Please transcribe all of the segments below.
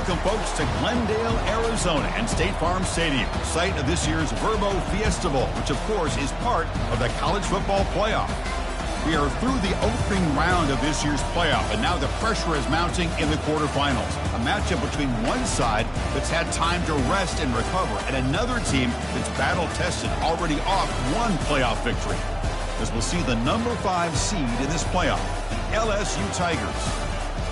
Welcome, folks, to Glendale, Arizona and State Farm Stadium, site of this year's Verbo Fiesta Bowl, which, of course, is part of the college football playoff. We are through the opening round of this year's playoff, and now the pressure is mounting in the quarterfinals. A matchup between one side that's had time to rest and recover, and another team that's battle-tested, already off one playoff victory. As we'll see the number 5 seed in this playoff, the LSU Tigers,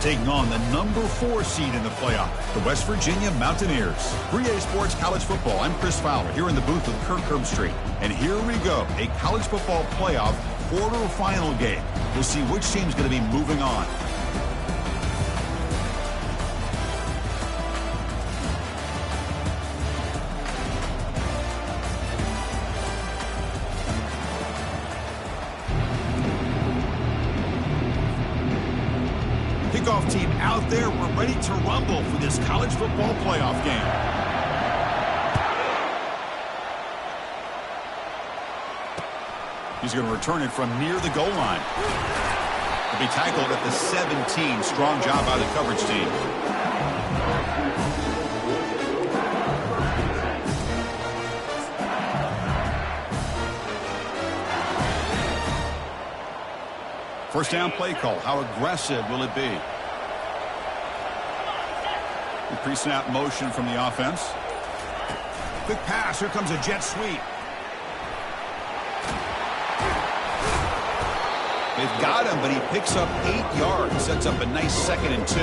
taking on the number 4 seed in the playoff, the West Virginia Mountaineers. 3A Sports College Football, I'm Chris Fowler, here in the booth with Kirk Herbstreit. And here we go, a college football playoff quarterfinal game. We'll see which team's going to be moving on. Kickoff team out there. We're ready to rumble for this college football playoff game. He's going to return it from near the goal line. He'll be tackled at the 17. Strong job by the coverage team. First down play call. How aggressive will it be? The pre-snap motion from the offense. Quick pass. Here comes a jet sweep. They've got him, but he picks up 8 yards. Sets up a nice 2nd and 2.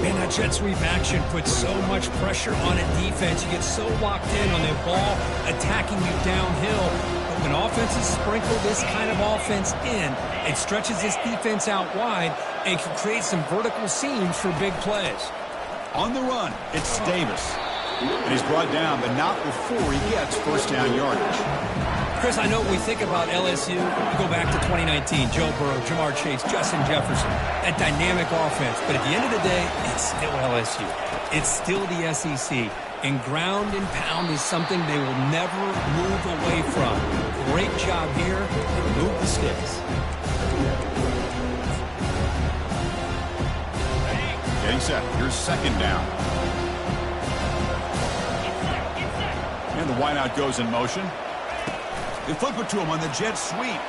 Man, that jet sweep action puts so much pressure on a defense. You get so locked in on the ball attacking you downhill. But when offenses sprinkle this kind of offense in, it stretches this defense out wide and can create some vertical seams for big plays. On the run, it's Davis. And he's brought down, but not before he gets first down yardage. Chris, I know we think about LSU. We go back to 2019, Joe Burrow, Jamar Chase, Justin Jefferson, that dynamic offense. But at the end of the day, it's still LSU. It's still the SEC. And ground and pound is something they will never move away from. Great job here. Remove the sticks. Getting set. Here's second down. And the wideout goes in motion. They flip it to him on the jet sweep.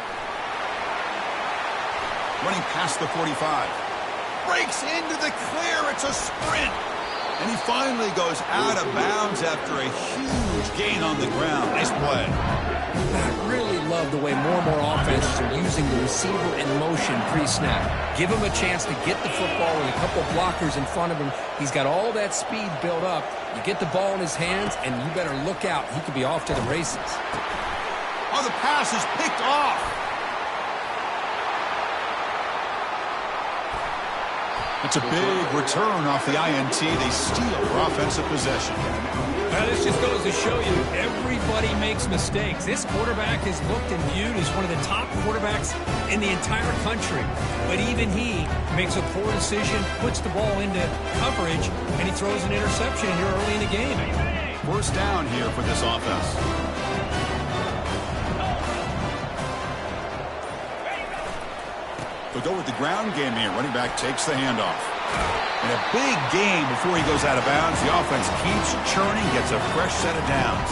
Running past the 45. Breaks into the clear. It's a sprint. And he finally goes out of bounds after a huge gain on the ground. Nice play. I really love the way more and more offenses are using the receiver in motion pre-snap. Give him a chance to get the football with a couple blockers in front of him. He's got all that speed built up. You get the ball in his hands, and you better look out. He could be off to the races. Oh, the pass is picked off. It's a big return off the INT. They steal their offensive possession. Well, this just goes to show you everybody makes mistakes. This quarterback is looked and viewed as one of the top quarterbacks in the entire country. But even he makes a poor decision, puts the ball into coverage, and he throws an interception here early in the game. First down here for this offense. They'll go with the ground game here. Running back takes the handoff. And a big gain before he goes out of bounds. The offense keeps churning, gets a fresh set of downs.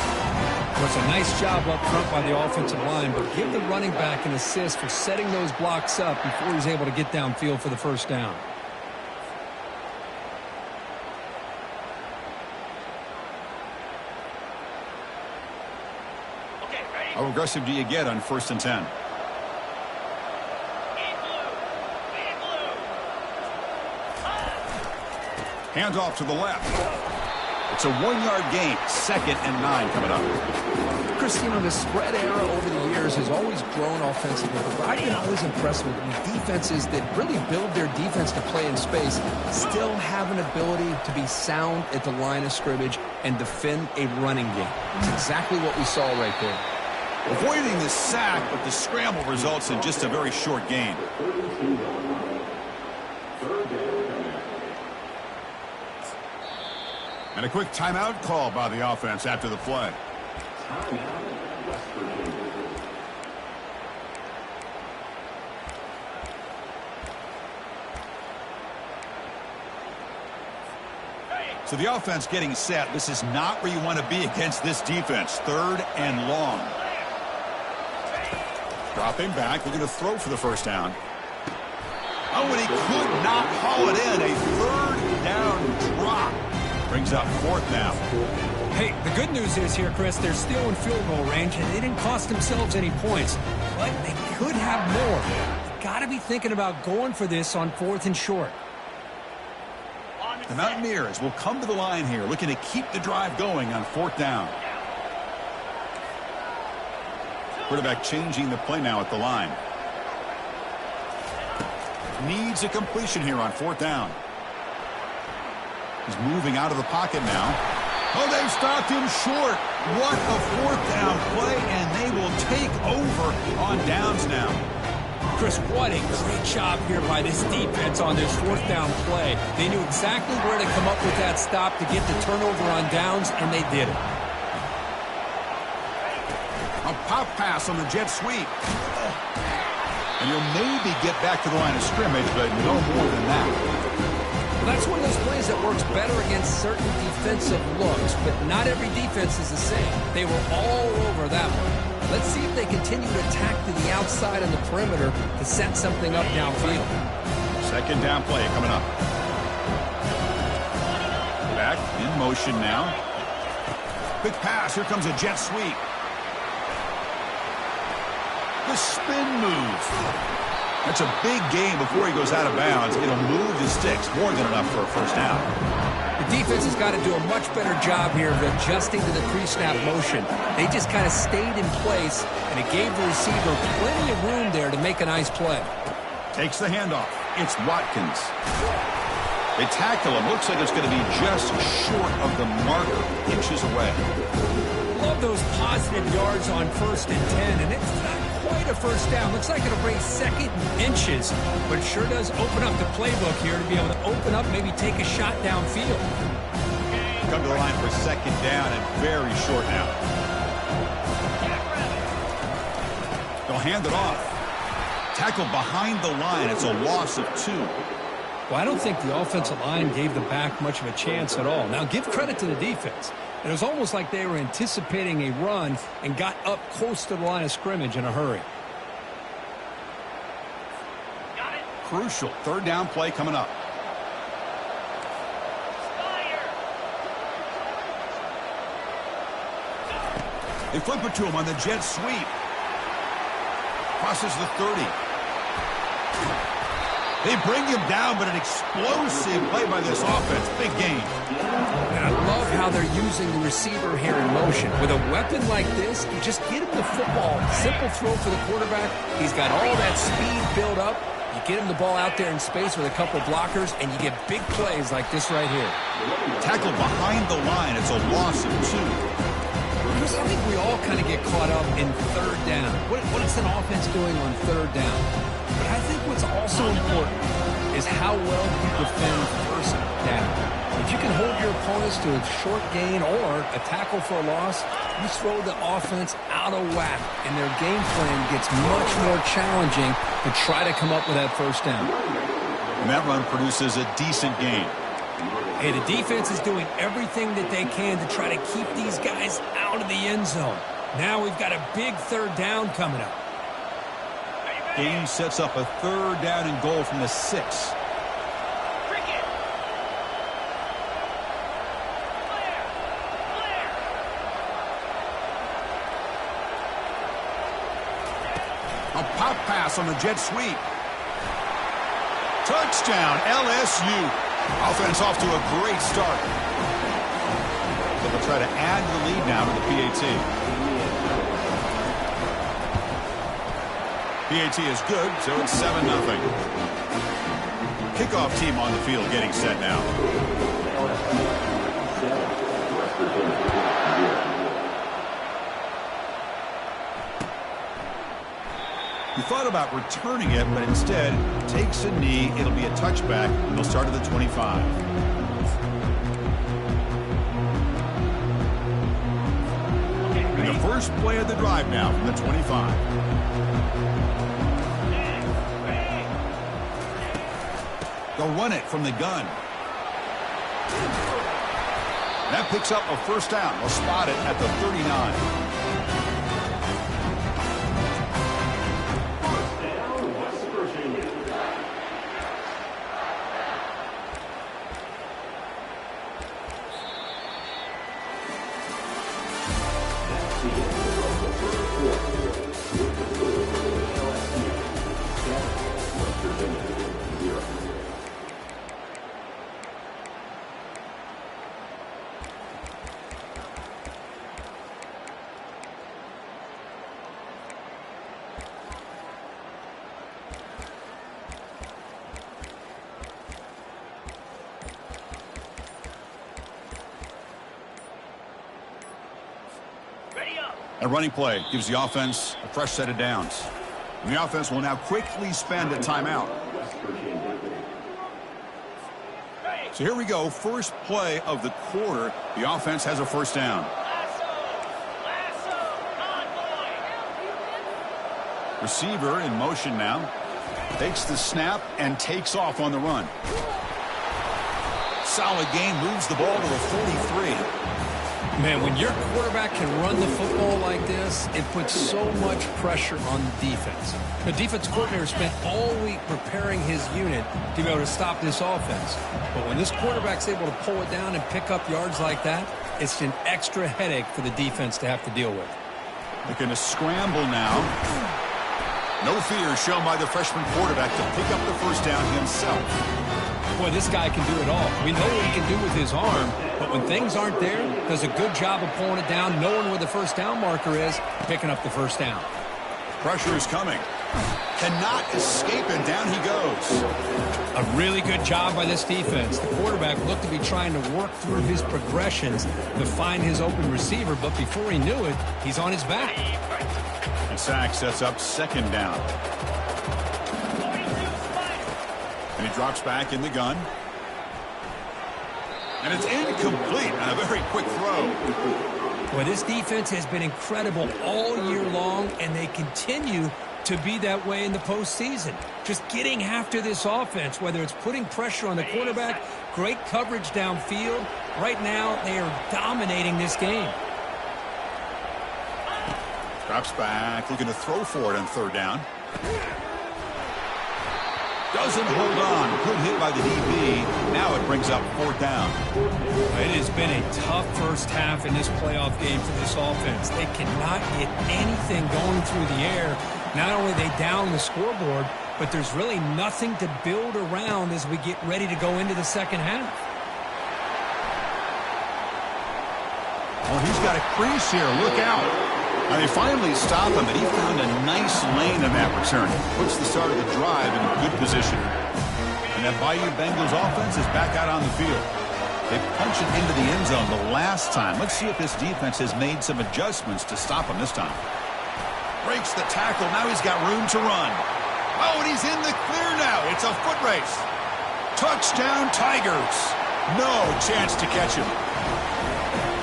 Well, it's a nice job up front by the offensive line, but give the running back an assist for setting those blocks up before he's able to get downfield for the first down. How aggressive do you get on 1st and 10? Hands off to the left. It's a 1-yard gain. 2nd and 9 coming up. Chris, you know, the spread era over the years has always grown offensively, but I've been always impressed with defenses that really build their defense to play in space, still have an ability to be sound at the line of scrimmage and defend a running game. It's exactly what we saw right there. Avoiding the sack, but the scramble results in just a very short gain. And a quick timeout call by the offense after the play. So the offense getting set. This is not where you want to be against this defense. 3rd and long. Dropping back. We're going to throw for the first down. Oh, and he could not haul it in. A 3rd down drop. Brings up 4th now. Hey, the good news is here, Chris, they're still in field goal range, and they didn't cost themselves any points. But they could have more. Got to be thinking about going for this on 4th and short. The Mountaineers will come to the line here, looking to keep the drive going on 4th down. Quarterback changing the play now at the line. Needs a completion here on 4th down. He's moving out of the pocket now. Oh, they've stopped him short. What a 4th down play, and they will take over on downs now. Chris, what a great job here by this defense on this 4th down play. They knew exactly where to come up with that stop to get the turnover on downs, and they did it. A pop pass on the jet sweep. And he'll maybe get back to the line of scrimmage, but no more than that. Well, that's one of those plays that works better against certain defensive looks, but not every defense is the same. They were all over that one. Let's see if they continue to attack to the outside on the perimeter to set something up downfield. 2nd down play coming up. Back in motion now. Quick pass. Here comes a jet sweep. The spin move. That's a big gain before he goes out of bounds. It'll move the sticks more than enough for a first down. The defense has got to do a much better job here of adjusting to the pre-snap motion. They just kind of stayed in place, and it gave the receiver plenty of room there to make a nice play. Takes the handoff. It's Watkins. They tackle him. Looks like it's going to be just short of the marker, inches away. Love those positive yards on 1st and 10, and it's not quite a first down. Looks like it'll bring 2nd and inches, but it sure does open up the playbook here to be able to open up, maybe take a shot downfield. Come to the line for 2nd down and very short now. They'll hand it off. Tackled behind the line. It's a loss of 2. Well, I don't think the offensive line gave the back much of a chance at all. Now, give credit to the defense. It was almost like they were anticipating a run and got up close to the line of scrimmage in a hurry. Crucial 3rd down play coming up. They flip it to him on the jet sweep. Crosses the 30. They bring him down, but an explosive play by this offense. Big game. And I love how they're using the receiver here in motion. With a weapon like this, you just get him the football. Simple throw for the quarterback. He's got all that speed built up. You get him the ball out there in space with a couple blockers, and you get big plays like this right here. Tackled behind the line. It's a loss of 2. Chris, I think we all kind of get caught up in 3rd down. What is an offense doing on 3rd down? But I think what's also important is how well you defend 1st down. If you can hold your opponents to a short gain or a tackle for a loss, you throw the offense out of whack, and their game plan gets much more challenging to try to come up with that 1st down. And that run produces a decent gain. Hey, the defense is doing everything that they can to try to keep these guys out of the end zone. Now we've got a big 3rd down coming up. Game sets up a 3rd down and goal from the 6. A pop pass on the jet sweep. Touchdown, LSU. Offense off to a great start. So they'll try to add the lead now to the PAT. PAT is good, so it's 7-0. Kickoff team on the field getting set now. He thought about returning it, but instead takes a knee. It'll be a touchback, and they'll start at the 25. And the first play of the drive now from the 25. They'll run it from the gun. That picks up a first down. They'll spot it at the 39. A running play gives the offense a fresh set of downs. And the offense will now quickly spend a timeout. So here we go. First play of the quarter. The offense has a first down. Receiver in motion now. Takes the snap and takes off on the run. Solid gain, moves the ball to the 43. Man, when your quarterback can run the football like this, it puts so much pressure on the defense. The defense coordinator spent all week preparing his unit to be able to stop this offense. But when this quarterback's able to pull it down and pick up yards like that, it's an extra headache for the defense to have to deal with. They're going to scramble now. No fear shown by the freshman quarterback to pick up the first down himself. Boy, this guy can do it all. We know what he can do with his arm, but when things aren't there, does a good job of pulling it down, knowing where the first down marker is, picking up the first down. Pressure is coming. Cannot escape, and down he goes. A really good job by this defense. The quarterback looked to be trying to work through his progressions to find his open receiver, but before he knew it, he's on his back. And sack sets up second down. And he drops back in the gun. And it's incomplete on a very quick throw. Boy, this defense has been incredible all year long, and they continue to be that way in the postseason. Just getting after this offense, whether it's putting pressure on the quarterback, great coverage downfield. Right now, they are dominating this game. Drops back, looking to throw for it on third down. Doesn't hold on. Good hit by the DB. Now it brings up fourth down. It has been a tough first half in this playoff game for this offense. They cannot get anything going through the air. Not only are they down the scoreboard, but there's really nothing to build around as we get ready to go into the second half. Oh, he's got a crease here. Look out. Now they finally stop him, and he found a nice lane in that return. Puts the start of the drive in a good position. And that Bayou Bengals offense is back out on the field. They punched it into the end zone the last time. Let's see if this defense has made some adjustments to stop him this time. Breaks the tackle. Now he's got room to run. Oh, and he's in the clear now. It's a foot race. Touchdown, Tigers. No chance to catch him.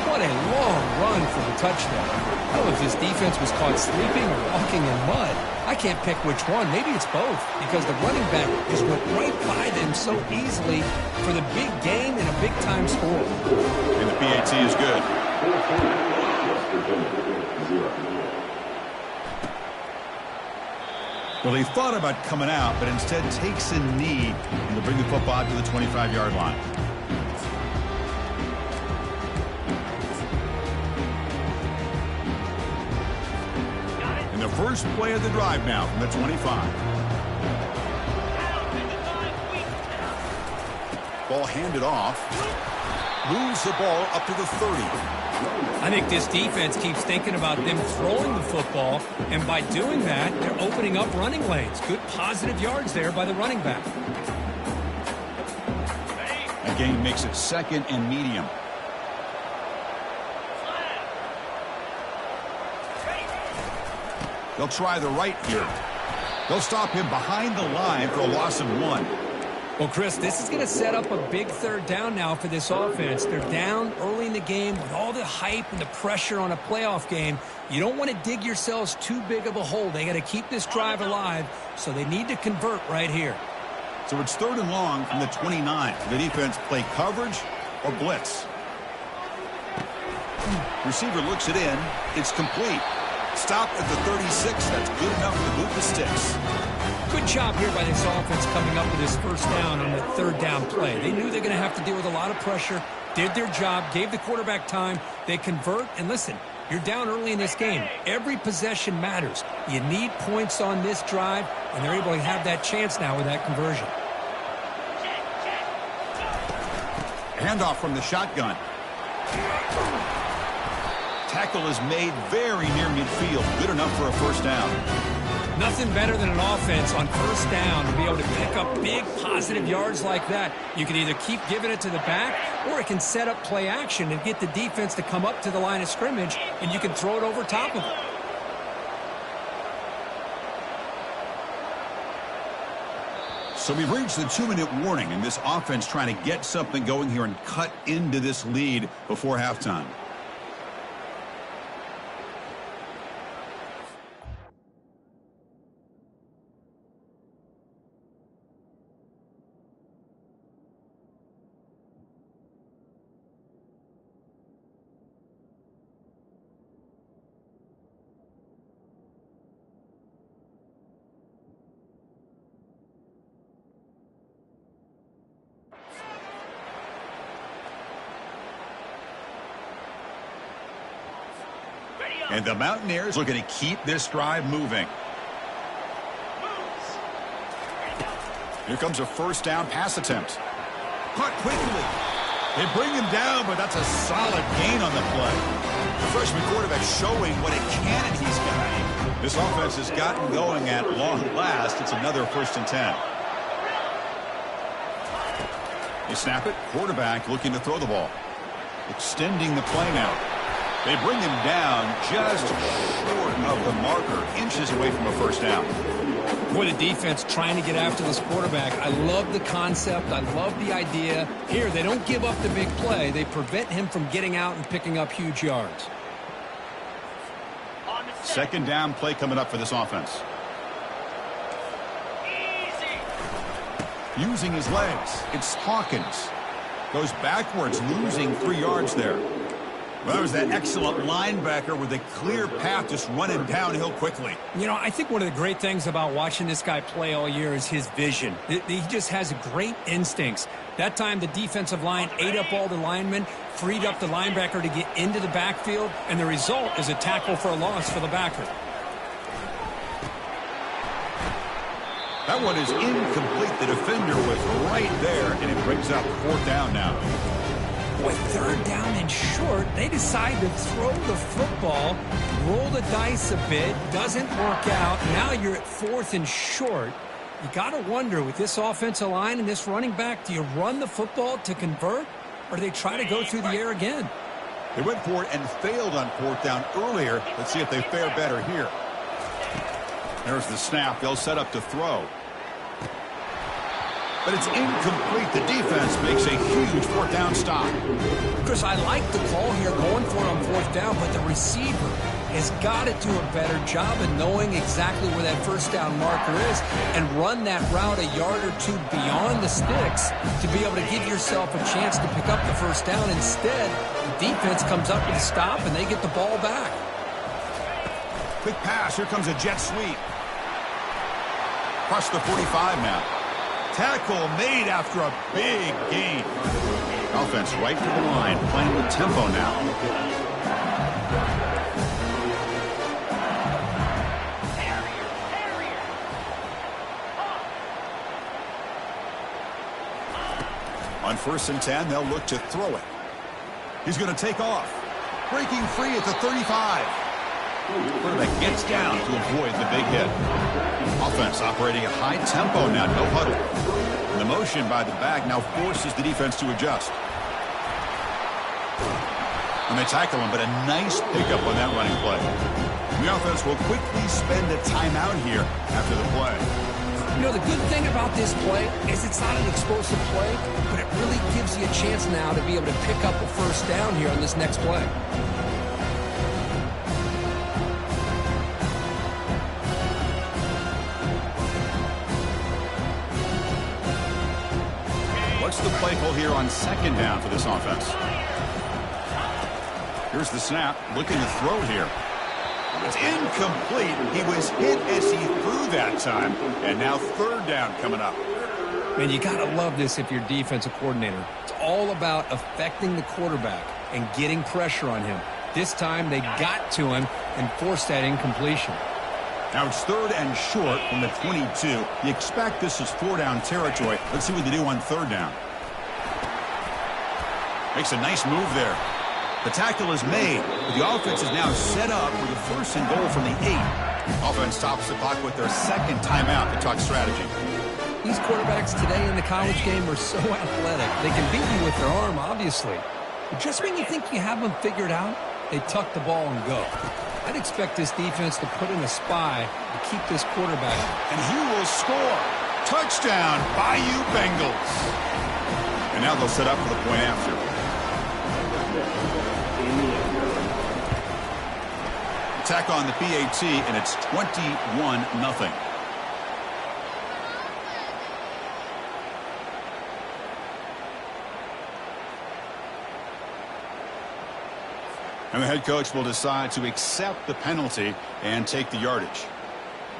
What a long run for the touchdown. I don't know if this defense was caught sleeping or walking in mud. I can't pick which one. Maybe it's both, because the running back just went right by them so easily for the big gain and a big-time score. And the PAT is good. Well, he thought about coming out, but instead takes a knee and to bring the football to the 25-yard line. The first play of the drive now from the 25. Ball handed off. Moves the ball up to the 30. I think this defense keeps thinking about them throwing the football, and by doing that, they're opening up running lanes. Good positive yards there by the running back. That gain makes it second and medium. They'll try the right here. They'll stop him behind the line for a loss of 1. Well, Chris, this is going to set up a big third down now for this offense. They're down early in the game with all the hype and the pressure on a playoff game. You don't want to dig yourselves too big of a hole. They got to keep this drive alive, so they need to convert right here. So it's third and long from the 29. The defense play coverage or blitz. Receiver looks it in. It's complete. Stop at the 36. That's good enough to move the sticks. Good job here by this offense coming up with this first down on the third down play. They knew they're going to have to deal with a lot of pressure, did their job, gave the quarterback time. They convert, and listen, you're down early in this game. Every possession matters. You need points on this drive, and they're able to have that chance now with that conversion. Handoff from the shotgun. Tackle is made very near midfield. Good enough for a first down. Nothing better than an offense on first down to be able to pick up big positive yards like that. You can either keep giving it to the back, or it can set up play action and get the defense to come up to the line of scrimmage, and you can throw it over top of them. So we've reached the 2-minute warning, and this offense trying to get something going here and cut into this lead before halftime. And the Mountaineers looking to keep this drive moving. Here comes a first down pass attempt. Caught quickly. They bring him down, but that's a solid gain on the play. The freshman quarterback showing what a cannon he's got. This offense has gotten going at long last. It's another 1st and 10. They snap it. Quarterback looking to throw the ball. Extending the play now. They bring him down just short of the marker, inches away from a first down. Boy, the defense trying to get after this quarterback. I love the concept. I love the idea. Here, they don't give up the big play. They prevent him from getting out and picking up huge yards. Second down play coming up for this offense. Using his legs, it's Hawkins. Goes backwards, losing 3 yards there. Well, that was that excellent linebacker with a clear path just running downhill quickly. You know, I think one of the great things about watching this guy play all year is his vision. He just has great instincts. That time, the defensive line ate up all the linemen, freed up the linebacker to get into the backfield, and the result is a tackle for a loss for the backer. That one is incomplete. The defender was right there, and it brings up 4th down now. Boy, 3rd down and short. They decide to throw the football, roll the dice a bit, doesn't work out. Now you're at 4th and short. You got to wonder, with this offensive line and this running back, do you run the football to convert, or do they try to go through the air again? They went for it and failed on 4th down earlier. Let's see if they fare better here. There's the snap. They'll set up to throw. But it's incomplete. The defense makes a huge 4th down stop. Chris, I like the call here, going for it on 4th down, but the receiver has got to do a better job of knowing exactly where that first down marker is and run that route a yard or two beyond the sticks to be able to give yourself a chance to pick up the first down. Instead, the defense comes up with a stop, and they get the ball back. Quick pass. Here comes a jet sweep. Across the 45 now. Tackle made after a big gain. Offense right to the line, playing with tempo now. On 1st and 10, they'll look to throw it. He's going to take off. Breaking free at the 35. Quarterback gets down to avoid the big hit. Offense operating at high tempo now, no huddle. And the motion by the back now forces the defense to adjust. And they tackle him, but a nice pickup on that running play. The offense will quickly spend a timeout here after the play. You know, the good thing about this play is it's not an explosive play, but it really gives you a chance now to be able to pick up a first down here on this next play. What's the play call here on 2nd down for this offense? Here's the snap, looking to throw here. It's incomplete. He was hit as he threw that time, and now third down coming up. Man, you got to love this if you're defensive coordinator. It's all about affecting the quarterback and getting pressure on him. This time they got to him and forced that incompletion. Now it's third and short from the 22. You expect this is 4-down territory. Let's see what they do on third down. Makes a nice move there. The tackle is made, but the offense is now set up for the first and goal from the 8. Offense stops the clock with their second timeout to talk strategy. These quarterbacks today in the college game are so athletic. They can beat you with their arm, obviously. But just when you think you have them figured out, they tuck the ball and go. I'd expect this defense to put in a spy to keep this quarterback. And he will score. Touchdown, Bayou Bengals. And now they'll set up for the point after. Attack on the PAT, and it's 21-0. And the head coach will decide to accept the penalty and take the yardage.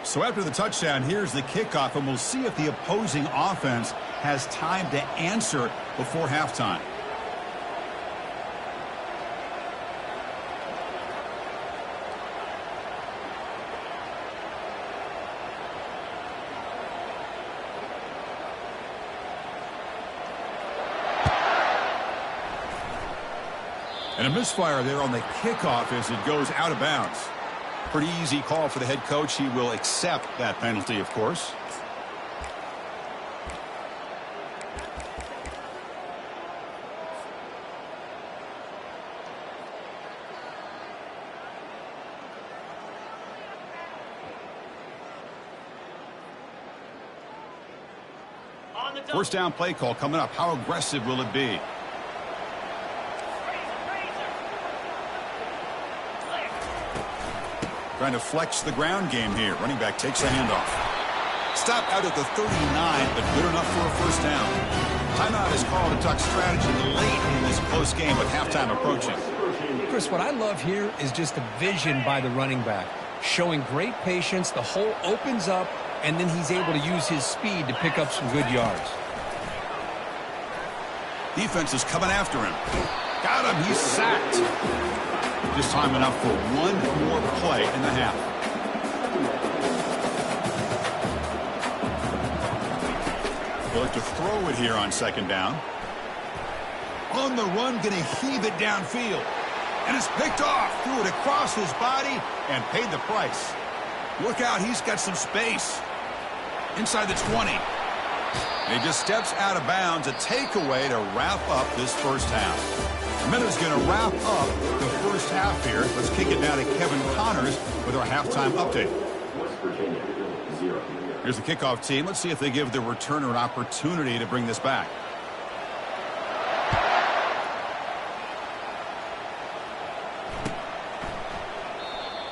So after the touchdown, here's the kickoff, and we'll see if the opposing offense has time to answer before halftime. And a misfire there on the kickoff as it goes out of bounds. Pretty easy call for the head coach. He will accept that penalty, of course. First down play call coming up. How aggressive will it be? Trying to flex the ground game here. Running back takes the handoff. Stop out at the 39, but good enough for a first down. Timeout is called to talk strategy late in this close game with halftime approaching. Chris, what I love here is just the vision by the running back. Showing great patience, the hole opens up, and then he's able to use his speed to pick up some good yards. Defense is coming after him. Got him. He's sacked. Just time enough for one more play in the half. They'll look to throw it here on second down. On the run, going to heave it downfield. And it's picked off. Threw it across his body and paid the price. Look out, he's got some space. Inside the 20. And he just steps out of bounds. A takeaway to wrap up this first half. Minute's going to wrap up the first half here. Let's kick it now to Kevin Connors with our halftime update. Here's the kickoff team. Let's see if they give the returner an opportunity to bring this back.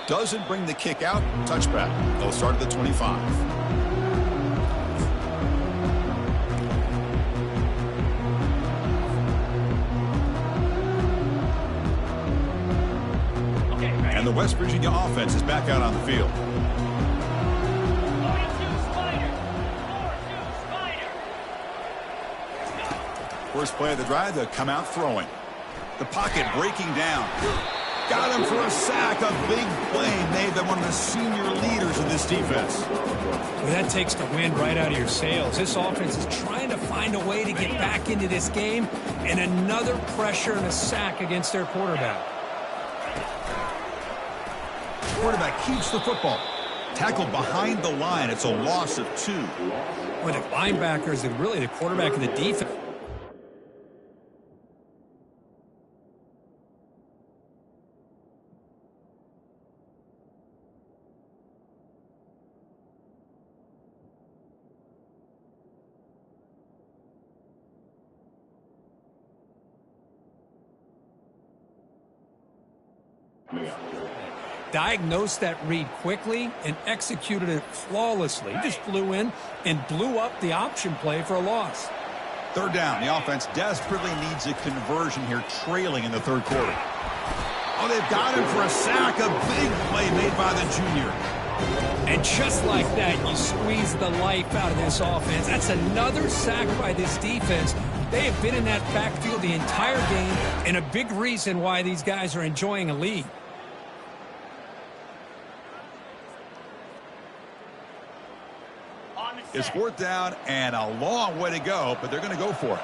Doesn't bring the kick out. Touchback. They'll start at the 25. And the West Virginia offense is back out on the field. First play of the drive, they'll come out throwing. The pocket breaking down. Got him for a sack. A big play made by one of the senior leaders of this defense. Well, that takes the wind right out of your sails. This offense is trying to find a way to get back into this game, and another pressure and a sack against their quarterback. Quarterback keeps the football. Tackled behind the line. It's a loss of 2. Well, the linebacker is really the quarterback of the defense. Diagnosed that read quickly and executed it flawlessly. He just flew in and blew up the option play for a loss. Third down. The offense desperately needs a conversion here, trailing in the third quarter. Oh, they've got him for a sack. A big play made by the junior. And just like that, you squeeze the life out of this offense. That's another sack by this defense. They have been in that backfield the entire game, and a big reason why these guys are enjoying a lead. It's 4th down and a long way to go, but they're going to go for it.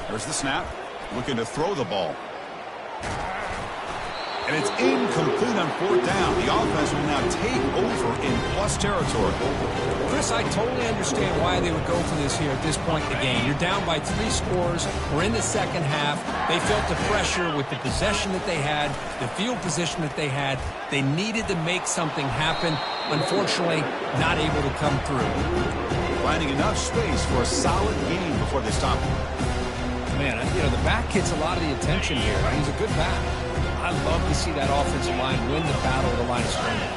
There's the snap. Looking to throw the ball. And it's incomplete on 4th down. The offense will now take over in plus territory. Chris, I totally understand why they would go for this here at this point in the game. You're down by 3 scores. We're in the second half. They felt the pressure with the possession that they had, the field position that they had. They needed to make something happen. Unfortunately, not able to come through. Finding enough space for a solid game before they stop him. Man, the back gets a lot of the attention here. He's a good back. I love to see that offensive line win the battle at the line of scrimmage.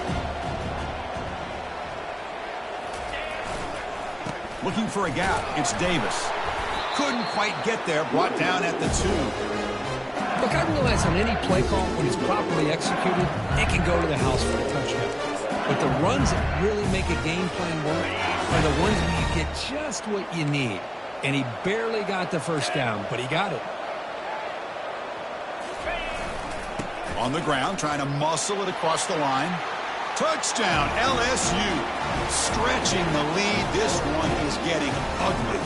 Looking for a gap. It's Davis. Couldn't quite get there. Brought down at the 2. Look, I realize on any play call, when it's properly executed, it can go to the house for a touchdown. But the runs that really make a game plan work are the ones where you get just what you need. And he barely got the first down, but he got it. On the ground, trying to muscle it across the line. Touchdown, LSU. Stretching the lead. This one is getting ugly.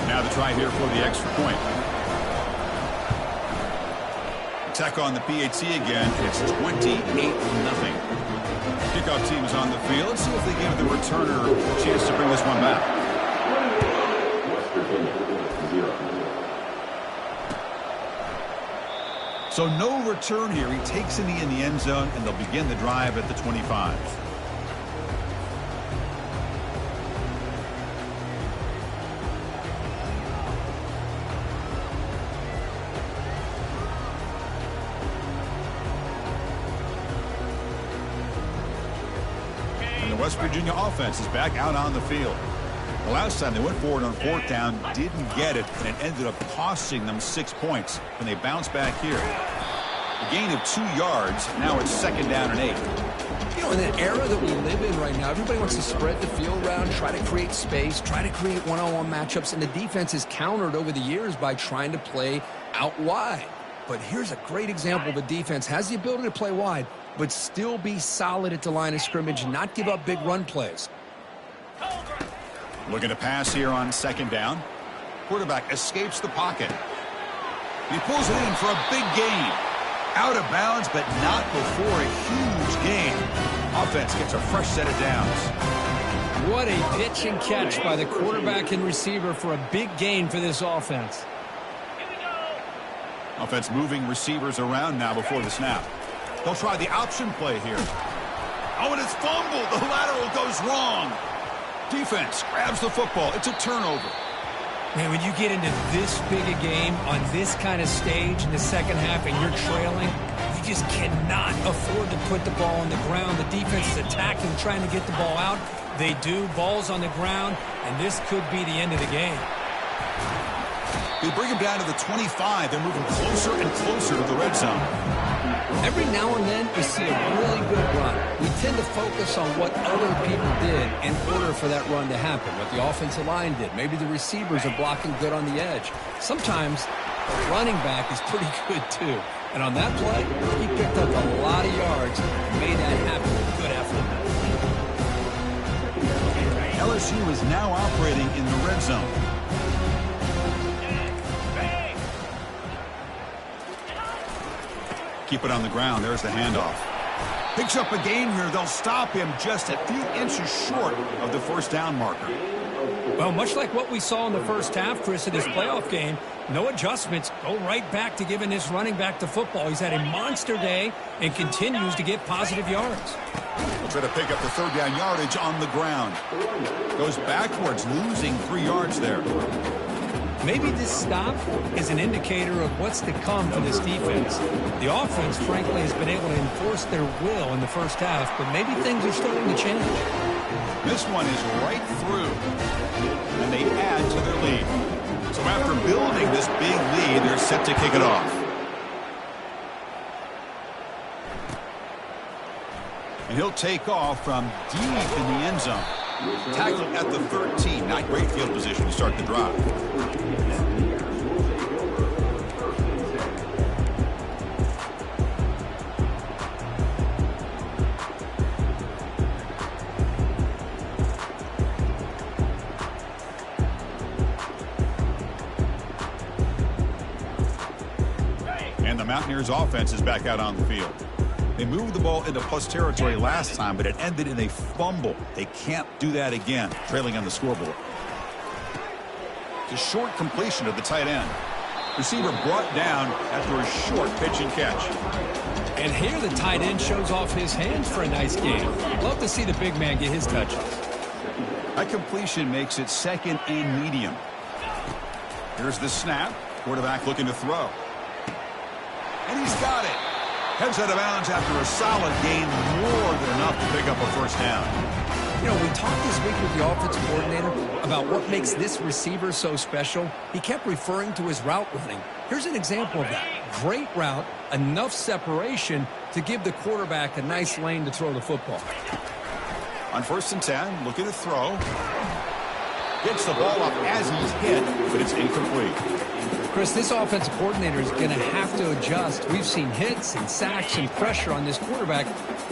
Now the try here for the extra point. Attack on the PAT again. It's 28-0. Kickoff team is on the field. Let's see if they give the returner a chance to bring this one back. So no return here. He takes it in the end zone, and they'll begin the drive at the 25. And the West Virginia offense is back out on the field. The last time they went forward on 4th down, didn't get it, and it ended up costing them 6 points. And they bounce back here. A gain of 2 yards. Now it's 2nd down and 8. In the era that we live in right now, everybody wants to spread the field around, try to create space, try to create one-on-one matchups, and the defense is countered over the years by trying to play out wide. But here's a great example. The defense has the ability to play wide, but still be solid at the line of scrimmage and not give up big run plays. Looking to pass here on 2nd down. Quarterback escapes the pocket. He pulls it in for a big gain. Out of bounds, but not before a huge gain. Offense gets a fresh set of downs. What a pitch and catch by the quarterback and receiver for a big gain for this offense. Offense moving receivers around now before the snap. They'll try the option play here. Oh, and it's fumbled. The lateral goes wrong. Defense grabs the football. It's a turnover. Man, when you get into this big a game on this kind of stage in the second half and you're trailing, you just cannot afford to put the ball on the ground. The defense is attacking, trying to get the ball out. They do. Ball's on the ground, and this could be the end of the game. They bring him down to the 25. They're moving closer and closer to the red zone. Every now and then, we see a really good run. We tend to focus on what other people did in order for that run to happen, what the offensive line did. Maybe the receivers are blocking good on the edge. Sometimes the running back is pretty good, too. And on that play, he picked up a lot of yards and made that happen with good effort. LSU is now operating in the red zone. Keep it on the ground. There's the handoff. Picks up a gain here. They'll stop him just a few inches short of the first down marker. Well, much like what we saw in the first half, Chris, of this playoff game, no adjustments. Go right back to giving this running back the football. He's had a monster day and continues to get positive yards. He'll try to pick up the third down yardage on the ground. Goes backwards, losing 3 yards there. Maybe this stop is an indicator of what's to come for this defense. The offense, frankly, has been able to enforce their will in the first half, but maybe things are starting to change. This one is right through, and they add to their lead. So after building this big lead, they're set to kick it off. And he'll take off from deep in the end zone. Tackled at the 13. Not great field position to start the drive. And the Mountaineers offense is back out on the field. They moved the ball into plus territory last time, but it ended in a fumble. They can't do that again, trailing on the scoreboard. It's a short completion of the tight end. Receiver brought down after a short pitch and catch. And here the tight end shows off his hands for a nice game. Love to see the big man get his touches. That completion makes it second and medium. Here's the snap. Quarterback looking to throw. And he's got it. Heads out of bounds after a solid gain, more than enough to pick up a first down. You know, we talked this week with the offensive coordinator about what makes this receiver so special. He kept referring to his route running. Here's an example of that. Great route, enough separation to give the quarterback a nice lane to throw the football. On 1st and 10, looking to throw. Gets the ball up as he's hit, but it's incomplete. Chris, this offensive coordinator is going to have to adjust. We've seen hits and sacks and pressure on this quarterback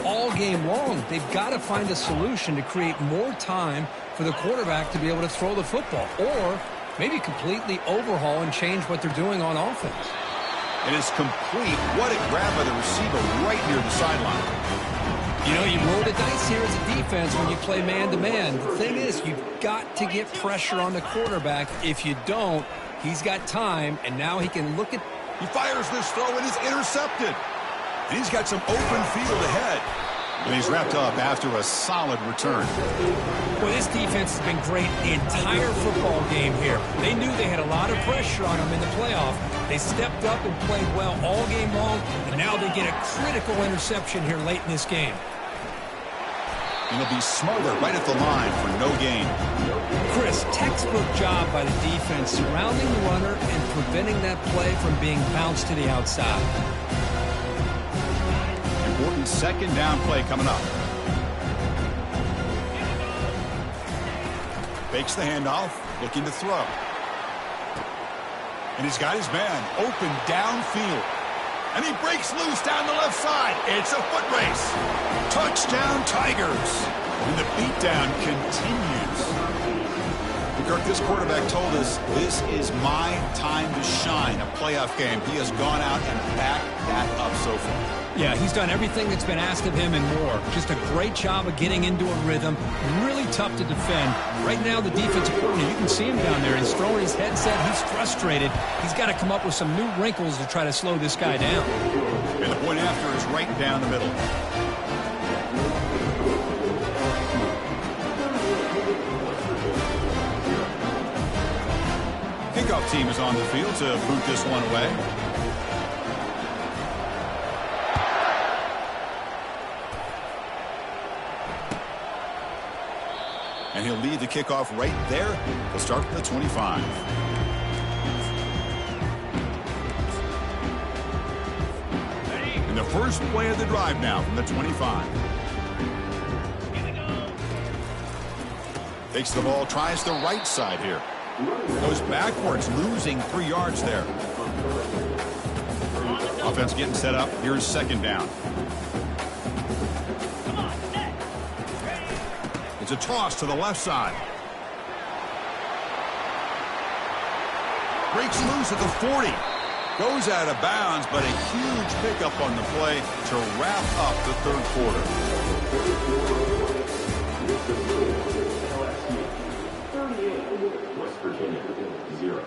all game long. They've got to find a solution to create more time for the quarterback to be able to throw the football, or maybe completely overhaul and change what they're doing on offense. It is complete. What a grab by the receiver right near the sideline. You know, you roll the dice here as a defense when you play man-to-man. The thing is, you've got to get pressure on the quarterback. If you don't, he's got time, and now he can look at... He fires this throw, and it's intercepted. And he's got some open field ahead. And he's wrapped up after a solid return. Well, this defense has been great the entire football game here. They knew they had a lot of pressure on them in the playoff. They stepped up and played well all game long, and now they get a critical interception here late in this game. And they'll be smarter right at the line for no gain. Chris, textbook job by the defense surrounding the runner and preventing that play from being bounced to the outside. Important second down play coming up. Fakes the handoff, looking to throw. And he's got his man open downfield. And he breaks loose down the left side. It's a foot race. Touchdown, Tigers. And the beatdown continues. Kirk, this quarterback told us this is my time to shine, a playoff game. He has gone out and backed that up so far. Yeah, he's done everything that's been asked of him and more. Just a great job of getting into a rhythm. Really tough to defend. Right now, the defensive coordinator, you can see him down there. He's throwing his headset. He's frustrated. He's got to come up with some new wrinkles to try to slow this guy down. And the point after is right down the middle. Kickoff team is on the field to boot this one away. And he'll lead the kickoff right there. He'll start from the 25. And the first play of the drive now from the 25. Takes the ball, tries the right side here. Goes backwards, losing 3 yards there. Offense getting set up. Here's second down. It's a toss to the left side. Breaks loose at the 40. Goes out of bounds, but a huge pickup on the play to wrap up the third quarter. 38, West Virginia, 0.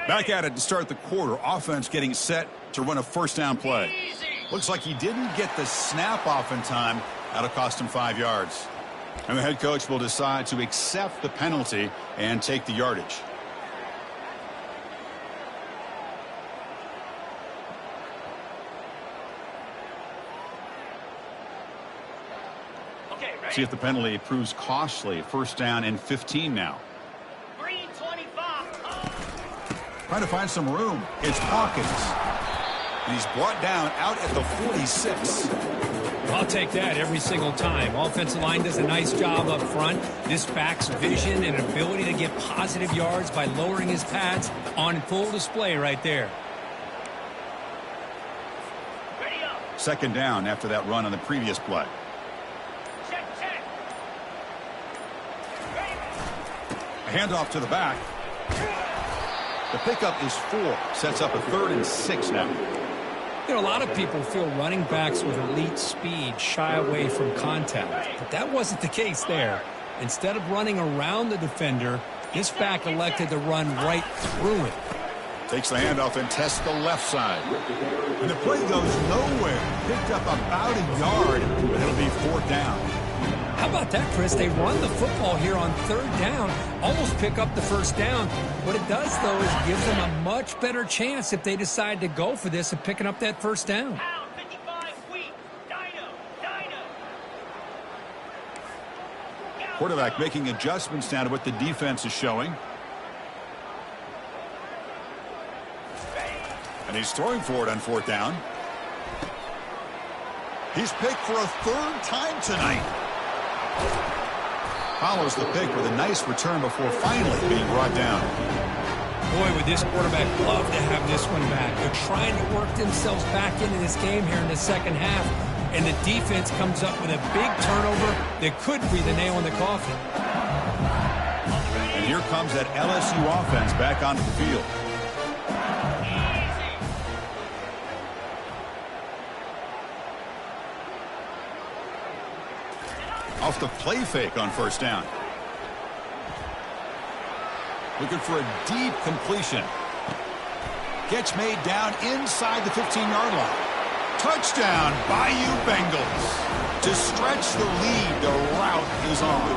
Back at it to start the quarter. Offense getting set to run a first down play. Looks like he didn't get the snap off in time. That'll cost him 5 yards. And the head coach will decide to accept the penalty and take the yardage. See if the penalty proves costly. First down and 15 now. 325. Trying to find some room. It's Hawkins. And he's brought down out at the 46. I'll take that every single time. Offensive line does a nice job up front. This back's vision and ability to get positive yards by lowering his pads on full display right there. Ready up. Second down after that run on the previous play. Check, check. Ready. A handoff to the back. The pickup is 4. Sets up a 3rd and 6 now. You know, a lot of people feel running backs with elite speed shy away from contact, but that wasn't the case there. Instead of running around the defender, this back elected to run right through it. Takes the handoff and tests the left side. And the play goes nowhere. Picked up about a yard, but it'll be 4th down. How about that, Chris? They run the football here on 3rd down, almost pick up the first down. What it does, though, is gives them a much better chance if they decide to go for this and picking up that first down. Pound 55 wheat. Dino. Quarterback making adjustments now to what the defense is showing. And he's throwing for it on 4th down. He's picked for a 3rd time tonight. Follows the pick with a nice return before finally being brought down. Boy, would this quarterback love to have this one back. They're trying to work themselves back into this game here in the second half, and the defense comes up with a big turnover that could be the nail in the coffin. And here comes that LSU offense back onto the field. Off the play fake on first down. Looking for a deep completion. Gets made down inside the 15-yard line. Touchdown, Bayou Bengals. To stretch the lead, the route is on.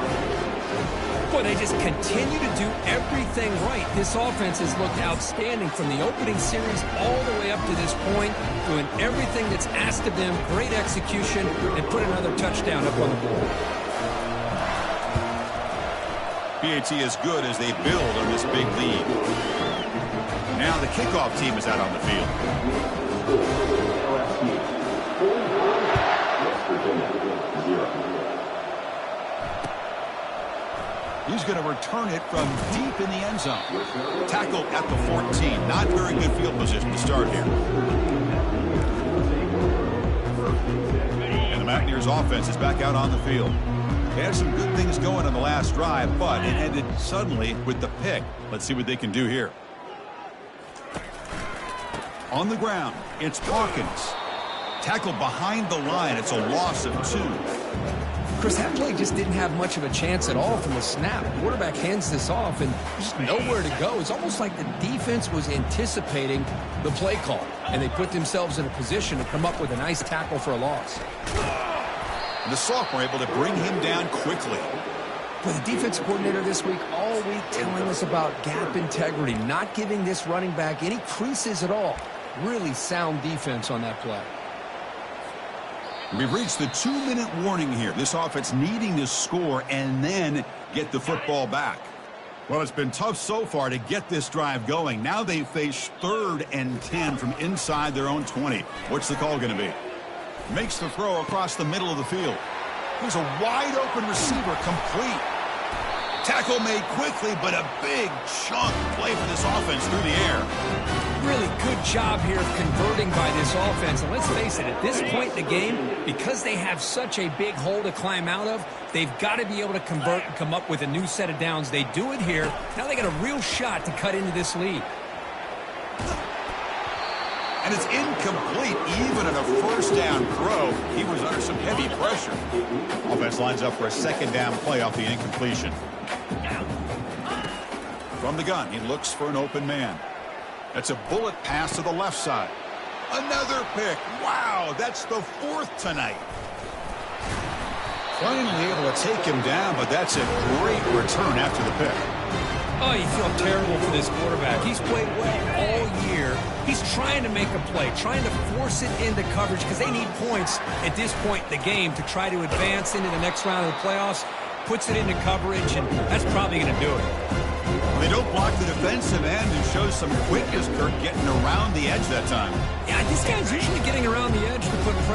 Boy, they just continue to do everything right. This offense has looked outstanding from the opening series all the way up to this point, doing everything that's asked of them, great execution, and put another touchdown up on the board. PAT is good as they build on this big lead. Now the kickoff team is out on the field. West Virginia, 0. He's going to return it from deep in the end zone. Tackle at the 14. Not very good field position to start here. And the Mountaineers offense is back out on the field. They had some good things going on the last drive, but it ended suddenly with the pick. Let's see what they can do here. On the ground, it's Hawkins. Tackled behind the line. It's a loss of 2. Chris, that play just didn't have much of a chance at all from the snap. The quarterback hands this off, and just nowhere to go. It's almost like the defense was anticipating the play call, and they put themselves in a position to come up with a nice tackle for a loss. And the sophomore able to bring him down quickly. But the defense coordinator this week, all week, telling us about gap integrity, not giving this running back any creases at all. Really sound defense on that play. We've reached the 2-minute warning here. This offense needing to score and then get the football back. Well, it's been tough so far to get this drive going. Now they face 3rd and 10 from inside their own 20. What's the call going to be? Makes the throw across the middle of the field. Here's a wide open receiver, complete. Tackle made quickly, but a big chunk play for this offense through the air. Really good job here of converting by this offense. And let's face it, at this point in the game, because they have such a big hole to climb out of, they've got to be able to convert and come up with a new set of downs. They do it here. Now they got a real shot to cut into this lead. And it's incomplete, even in a first down throw. He was under some heavy pressure. Offense lines up for a second down play off the incompletion. From the gun, he looks for an open man. That's a bullet pass to the left side. Another pick. Wow, that's the 4th tonight. Finally able to take him down, but that's a great return after the pick. Oh, you feel terrible for this quarterback. He's played well all year. He's trying to make a play, trying to force it into coverage because they need points at this point in the game to try to advance into the next round of the playoffs. Puts it into coverage, and that's probably going to do it. They don't block the defensive end and shows some quickness, Kirk, getting around the edge that time. Yeah, this guy's usually getting around the edge to put pressure.